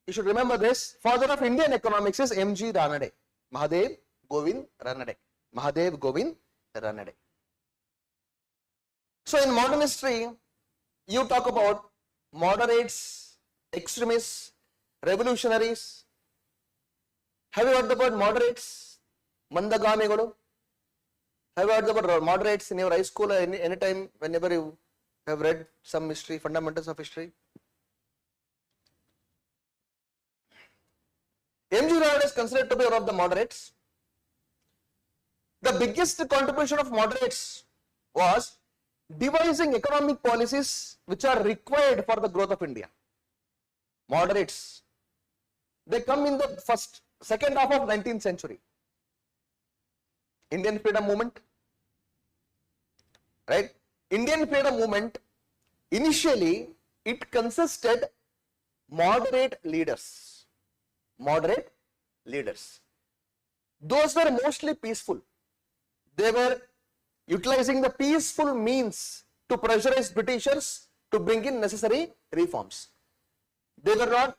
You should remember this. Father of Indian economics is M.G. Ranade. Mahadev Govind Ranade. Mahadev Govind Ranade. So in modern history, you talk about moderates, extremists, revolutionaries. Have you heard the word moderates? Mandagamigalu. Have you heard the word moderates in your high school or any time whenever you have read some history, fundamentals of history? M.G. Ranade is considered to be one of the moderates. The biggest contribution of moderates was devising economic policies which are required for the growth of India. Moderates, they come in the second half of 19th century. Indian freedom movement, right? Indian freedom movement, initially it consisted moderate leaders. Moderate leaders. Those were mostly peaceful. They were utilizing the peaceful means to pressurize Britishers to bring in necessary reforms. They were not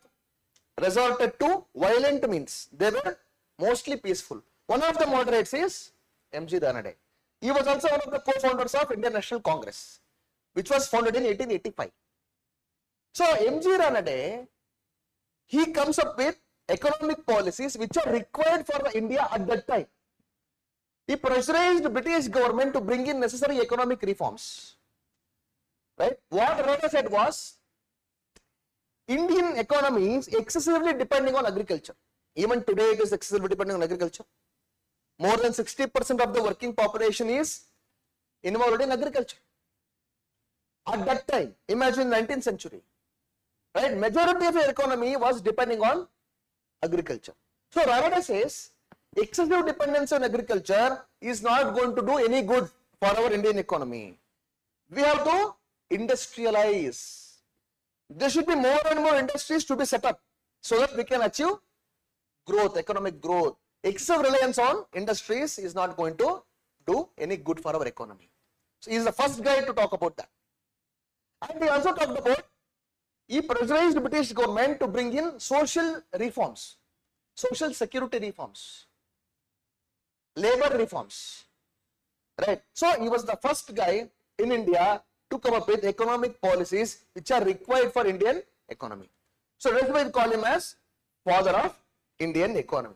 resorted to violent means. They were mostly peaceful. One of the moderates is M.G. Ranade. He was also one of the co-founders of Indian National Congress, which was founded in 1885. So M.G. Ranade, he comes up with economic policies which are required for India at that time. He pressurized British government to bring in necessary economic reforms. Right? What Ranade said was, Indian economy is excessively depending on agriculture. Even today it is excessively depending on agriculture. More than 60% of the working population is involved in agriculture. At that time, imagine 19th century, right? Majority of your economy was depending on agriculture. So Ranade says, excessive dependence on agriculture is not going to do any good for our Indian economy. We have to industrialize. There should be more and more industries to be set up so that we can achieve growth, economic growth. Excessive reliance on industries is not going to do any good for our economy. So he is the first guy to talk about that. And he also talked about, he pressurized British government to bring in social reforms, social security reforms, labor reforms, right? So he was the first guy in India to come up with economic policies which are required for Indian economy. So that's why we call him as father of Indian economy.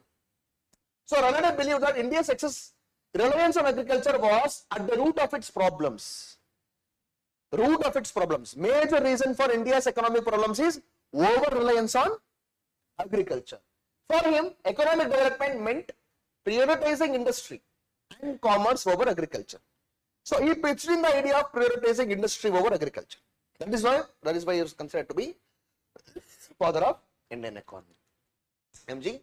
So Ranade believed that India's excess reliance on agriculture was at the root of its problems. Root of its problems. Major reason for India's economic problems is over-reliance on agriculture. For him, economic development meant prioritizing industry and commerce over agriculture. So he pitched in the idea of prioritizing industry over agriculture. That is why he is considered to be father of Indian economy. M.G.